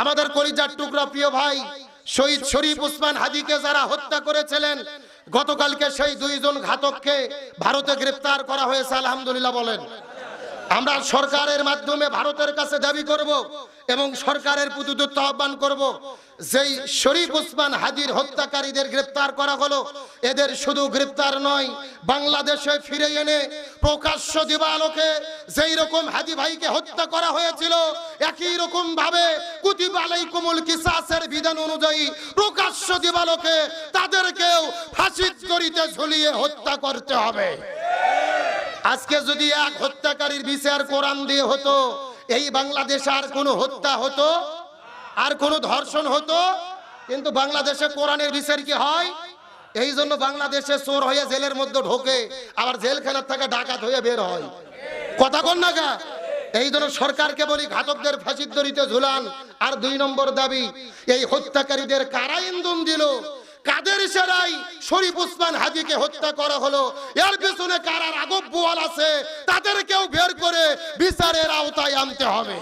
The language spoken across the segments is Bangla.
আমাদের কলিজার টুকরা প্রিয় ভাই শহীদ শরীফ ওসমান হাদিকে যারা হত্যা করেছিলেন, গতকালকে সেই দুইজন ঘাতককে ভারতে গ্রেফতার করা হয়েছে, আলহামদুলিল্লাহ বলেন। আমরা সরকারের মাধ্যমে ভারতের কাছে দাবি করব এবং সরকারের প্রতি আহ্বান করব, যেই শরীফ ওসমান হাদির হত্যাকারীদের গ্রেফতার করা হলো, এদের শুধু গ্রেফতার নয়, বাংলাদেশে ফিরে এনে প্রকাশ্য দিবালোকে যেই রকম হাদি ভাইকে হত্যা করা হয়েছিল, একই রকম ভাবে কুতিবা আলাইকুমুল কিসাসের বিধান অনুযায়ী প্রকাশ্য দিবালোকে তাদেরকেও ফাঁসির দড়িতে ঝুলিয়ে হত্যা করতে হবে। আজকে যদি এক হত্যাকারীর বিচার কোরআন দিয়ে হতো, এই বাংলাদেশে আর কোনো হত্যা হতো, আর কোনো ধর্ষণ হতো? কিন্তু বাংলাদেশে কোরআনের বিচার কি হয়? এই জন্য বাংলাদেশে চোর হয়ে জেলের মধ্যে ঢোকে, আবার জেলখানার থেকে ডাকাত হয়ে বের হয়। কথা কোন না গা? এই জন্য সরকারকে বলি, ঘাতকদের ফাঁসির দড়িতে ঝুলান। আর 2 নম্বর দাবি, এই হত্যাকারীদের কারা ইন্ধন দিল, কাদের ইশারায় শরীফ ওসমান হাদিকে হত্যা করা হলো, এর পিছনে কারা রাঘব বোয়াল আছে, তাদেরকেও বের করে বিচারের আওতায় আনতে হবে।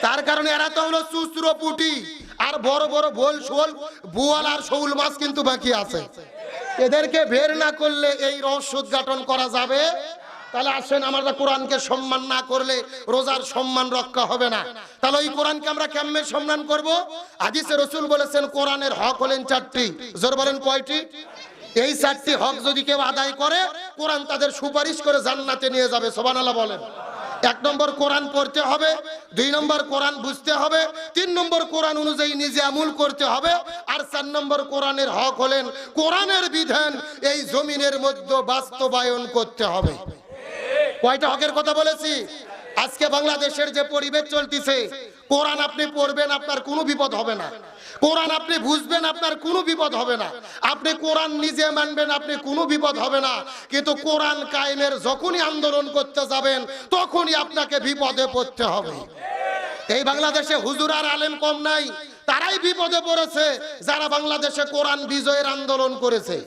তার কারণে এরা তো হলো চুচরো পুটি, আর বড় বড় বোল শোল বোয়াল আর শৌল মাছ কিন্তু বাকি আছে। এদেরকে বের না করলে এই রহস্য উদ্ঘাটন করা যাবে। তাহলে আসেন, আমরা কোরআনকে সম্মান না করলে রোজার সম্মান রক্ষা হবে না। তাহলে ওই কোরআনকে আমরা কেমনে সম্মান করব? হাদিসে রাসূল বলেছেন কোরআনের হক হলেন 4টি। জোর বলেন কয়টি? এই 4টি হক যদি কেউ আদায় করে, কোরআন তাদের সুপারিশ করে জান্নাতে নিয়ে যাবে। সুবহানাল্লাহ বলেন। 1 নম্বর কোরআন পড়তে হবে, 2 নম্বর কোরআন বুঝতে হবে, 3 নম্বর কোরআন অনুযায়ী নিজে আমল করতে হবে, আর 4 নম্বর কোরআনের হক হলেন কোরআনের বিধান এই জমিনের মধ্যে বাস্তবায়ন করতে হবে। কয়টা হকের কথা বলেছি? আজকে বাংলাদেশের যে পরিবেশ চলতেছে, কোরআন আপনি পড়বেন আপনার কোনো বিপদ হবে না, কোরআন আপনি বুঝবেন আপনার কোনো বিপদ হবে না, আপনি কোরআন নিজে মানবেন আপনি কোনো বিপদ হবে না, কিন্তু কোরআন কায়েমের যখনই আন্দোলন করতে যাবেন তখনই আপনাকে বিপদে পড়তে হবে। এই বাংলাদেশে হুজুর আর আলেম কম নাই, তারাই বিপদে পড়েছে যারা বাংলাদেশে কোরআন বিজয়ের আন্দোলন করেছে।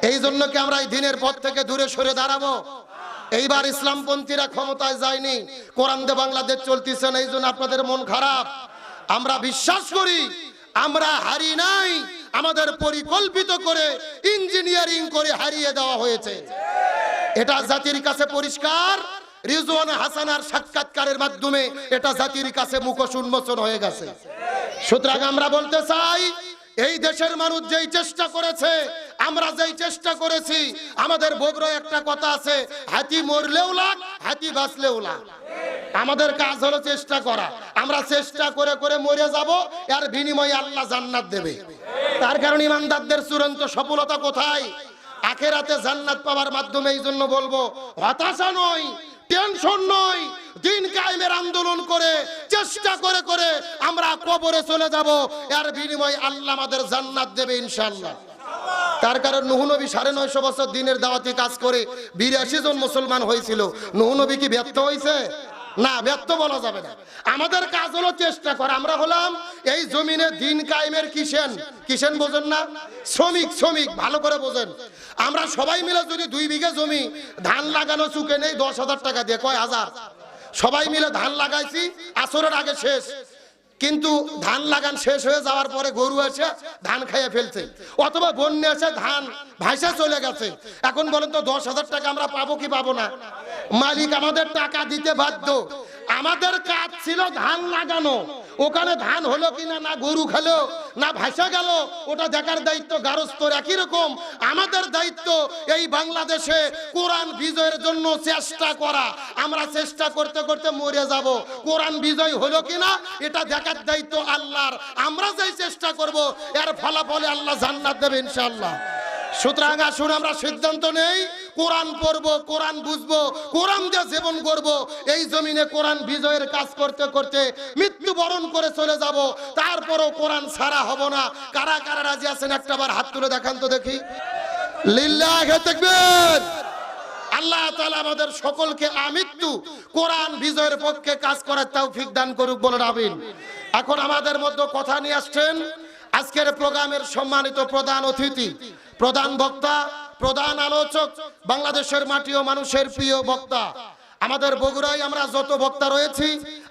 এই জন্য কি আমরা এই দিনের পথ থেকে দূরে সরে দাঁড়াবো? এইবার ইসলামপন্থীরা ক্ষমতায় যায়নি, কোরআন দিয়ে বাংলাদেশ চলতেছে না, এই জন্য আপনাদের মন খারাপ। আমরা বিশ্বাস করি আমরা হারি নাই, আমাদের পরিকল্পিত করে ইঞ্জিনিয়ারিং করে হারিয়ে দেওয়া হয়েছে। এটা জাতির কাছে পরিষ্কার। রিজওয়ানা হাসানার সাক্ষাৎকারের মাধ্যমে এটা জাতির কাছে মুখোশ উন্মোচন হয়ে গেছে। সুতরাং আমরা বলতে চাই, এই দেশের মানুষ যেই চেষ্টা করেছে, আমরা যেই চেষ্টা করেছি, আমাদের বগুড়ায় একটা কথা আছে, হাতি মরলেও লাখ, হাতি বাঁচলেও লাখ। আমাদের কাজ হলো চেষ্টা করা। আমরা চেষ্টা করে করে মরে যাব, এর বিনিময়ে আল্লাহ জান্নাত দেবে। তার কারণে ইমানদারদের চূড়ান্ত সফলতা কোথায়? আখিরাতে জান্নাত পাওয়ার মাধ্যমে। এই জন্য বলবো, হতাশা নয়, টেনশন নয়, দিন কায়েমের আন্দোলন করে চেষ্টা করে করে আমরা কবরে চলে যাব, এর বিনিময়ে আল্লাহ আমাদের জান্নাত দেবে ইনশাআল্লাহ। তার কারণ নূহ নবী 950 বছর দিনের দাওয়াতি কাজ করে 82 জন মুসলমান হয়েছিল। নূহ নবী কি ব্যর্থ হয়েছে? না, ব্যর্থ বলা যাবে না। আমাদের কাজ হলো চেষ্টা করা। আমরা হলাম এই জমিনে দিন কায়েমের কিষেন বোঝেন না? শ্রমিক ভালো করে বোঝেন। আমরা সবাই মিলে যদি 2 বিঘা জমি ধান লাগানো চুকে নেই 10,000 টাকা দিয়ে, কয় হাজার? সবাই মিলে ধান লাগাইছি, আসরের আগে শেষ, কিন্তু ধান লাগান শেষ হয়ে যাওয়ার পরে গরু এসে ধান খাইয়ে ফেলছে, অথবা বন্যা এসে ধান ভাইসা চলে গেছে। এখন বলেন তো 10,000 টাকা আমরা পাবো কি পাবো না? মালিক আমাদের টাকা দিতে বাধ্য। আমাদের কাজ ছিল ধান লাগানো, ওখানে ধান হলো কিনা, না গরু খেলো না ভাইসা গেল, ওটা দেখার দায়িত্ব গারস্থর। একই রকম আমাদের দায়িত্ব এই বাংলাদেশে কোরআন বিজয়ের জন্য চেষ্টা করা। আমরা চেষ্টা করতে করতে মরে যাব, কোরআন বিজয় হলো কিনা এটা দেখার দায়িত্ব আল্লাহর। আমরা যেই চেষ্টা করব এর ফলাফলে আল্লাহ জান্নাত দেবে ইনশাআল্লাহ। সুতরাং আসুন আমরা সিদ্ধান্ত নেই, কোরআন পড়বো, কোরআন বুঝবো, কোরআন দিয়ে জীবন করবো। এই জমিনে কোরআন বিজয়ের কাজ করতে করতে মৃত্যুবরণ করে চলে যাব, তারপরও কোরআন ছাড়া হব না। কারা কারা রাজি আছেন একটাবার হাত তুলে দেখান তো দেখি। লিল্লাহি তাকবীর। আল্লাহ তাআলা আমাদের সকলকে আমৃত্যু কোরআন বিজয়ের পক্ষে কাজ করার তৌফিক দান করুক, বলেন আমিন। এখন আমাদের মধ্যে কথা নিয়ে আসছেন আজকের প্রোগ্রামের সম্মানিত প্রধান অতিথি, প্রধান বক্তা, প্রধান আলোচক, বাংলাদেশের মাটি ও মানুষের প্রিয় বক্তা, আমাদের বগুড়ায় আমরা যত বক্তা রয়েছি,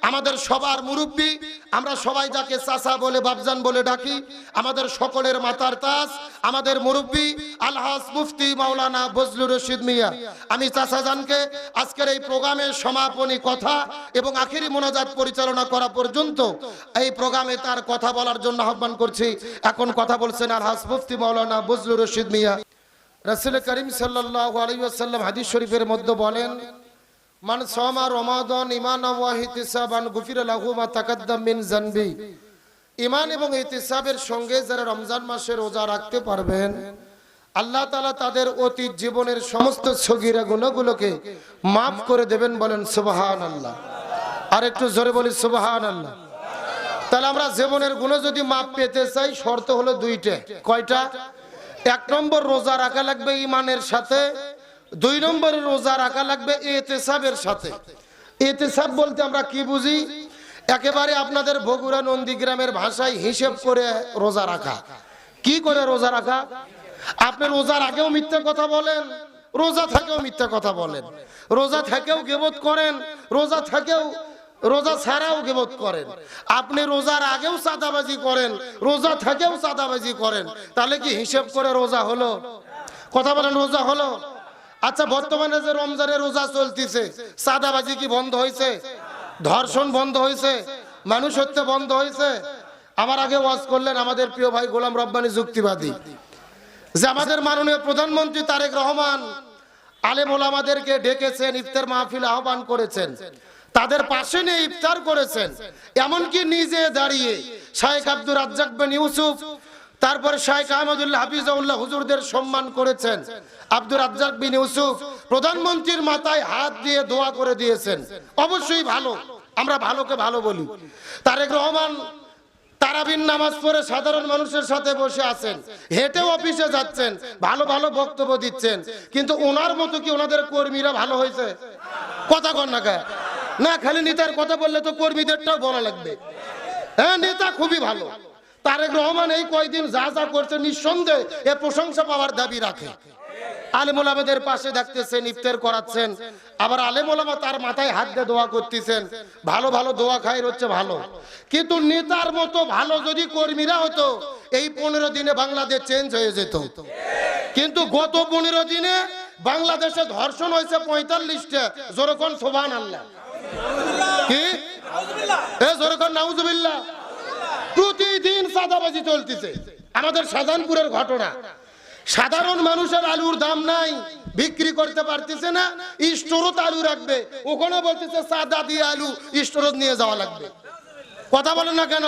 আমাদের সবার মুরব্বী, আমরা সবাই যাকে চাচা বলে বাপজান বলে ডাকি, আমাদের সকলের মাথার তাজ আমাদের মুরব্বী আলহাজ মুফতি মাওলানা বজলুর রশিদ মিয়া। আমি চাচা জানকে আজকের এই প্রোগ্রামের সমাপনী কথা এবং আখিরি মোনাজাত পরিচালনা করা পর্যন্ত এই প্রোগ্রামে তার কথা বলার জন্য আহ্বান করছি। এখন কথা বলছেন আলহাজ মুফতি মাওলানা বজলুর রশিদ মিয়া। রাসূল করিম সাল্লাল্লাহু আলাইহি ওয়াসাল্লাম হাদিস শরীফের মধ্যে বলেন, মান সামা রমাদান ঈমানান ওয়া ইহতিসাবান গুফিরা লাহু মা তাকাদ্দাম মিন যানবি। ঈমান এবং ইহতিসাবের সঙ্গে যারা রমজান মাসে রোজা রাখতে পারবেন, আল্লাহ তাআলা তাদের অতীত জীবনের সমস্ত সগীরা গুনাহগুলোকে maaf করে দেবেন। বলেন সুবহানাল্লাহ। আর একটু জোরে বলি সুবহানাল্লাহ। তাহলে আমরা জীবনের গুনাহ যদি maaf পেতে চাই, শর্ত হলো দুইটা। কয়টা? এক নম্বর, রোজা রাখা লাগবে ঈমানের সাথে। দুই নম্বরে রোজা রাখা লাগবে ইহতিসাবের সাথে। ইহতিসাব বলতে আমরা কি বুঝি? একেবারে আপনাদের বগুড়া নন্দীগ্রামের ভাষায় হিসেব করে রোজা রাখা। কি করে রোজা রাখা? আপনি রোজার আগেও মিথ্যা কথা বলেন, রোজা থেকেও মিথ্যা কথা বলেন, রোজা থেকেও গীবত করেন, রোজা ছাড়াও গীবত করেন। আপনি রোজার আগেও চাঁদাবাজি করেন, রোজা থেকেও চাঁদাবাজি করেন। তাহলে কি হিসেব করে রোজা হলো? কথা বলেন, রোজা হলো? আচ্ছা, বর্তমানে যে রমজানের রোজা চলতেছে, চাঁদাবাজি কি বন্ধ হয়েছে? ধর্ষণ বন্ধ হয়েছে? মানুষ হত্যা বন্ধ হয়েছে? আমার আগে ওয়াজ করলেন আমাদের প্রিয় ভাই গোলাম রব্বানী যুক্তিবাদী, যে আমাদের মাননীয় প্রধানমন্ত্রী তারেক রহমান আলেম ওলামাদেরকে ডেকেছেন, ইফতার মাহফিল আহ্বান করেছেন, তাদের পাশে নিয়ে ইফতার করেছেন। এমনকি নিজে দাঁড়িয়ে শাইখ আব্দুর রাজ্জাক বিন ইউসুফ, তারপরে শাইখ আহমদুল্লাহ হাফিজাহুল্লাহ হুজুরদের সম্মান করেছেন। আব্দুর রাজ্জাক বিন ইউসুফ প্রধানমন্ত্রীর মাথায় হাত দিয়ে দোয়া করে দিয়েছেন। অবশ্যই ভালো, আমরা ভালোকে ভালো বলি। তারেক রহমান তারাবির নামাজ পড়ে সাধারণ মানুষের সাথে বসে আছেন, হেঁটে অফিসে যাচ্ছেন, ভালো ভালো বক্তব্য দিচ্ছেন। কিন্তু ওনার মতো কি ওনাদের কর্মীরা ভালো হয়েছে? কথা কন না কে? না, খালি নেতার কথা বললে তো কর্মীদেরটাও বলা লাগবে। হ্যাঁ, নেতা খুবই ভালো। তারেক রহমান এই কয়দিন যা যা করছে, নিঃসন্দেহে এ প্রশংসা পাওয়ার দাবি রাখে। আলেম ওলামাদের পাশে দেখতেছেন, ইফতার করাচ্ছেন, আবার আলেম ওলামা তার মাথায় হাত দিয়ে দোয়া করতেছেন। ভালো ভালো দোয়া খাই হচ্ছে ভালো, কিন্তু নেতার মতো ভালো যদি কর্মীরা হতো, এই 15 দিনে বাংলাদেশ চেঞ্জ হয়ে যেত। কিন্তু গত 15 দিনে বাংলাদেশে ধর্ষণ হয়েছে 45টা। জোরকন সুবহানাল্লাহ। কি জোরকন নাউজুবিল্লাহ। প্রতিদিন চাঁদাবাজি চলতেছে। আমাদের শাহজাহানপুরের ঘটনা, সাধারণ মানুষের আলুর দাম নাই, বিক্রি করতে পারতেছে না, স্টোরত আলু রাখবে, ওখানে বলতেছে চাঁদা দিয়ে আলু স্টোরত নিয়ে যাওয়া লাগবে। কথা বলেন না কেন?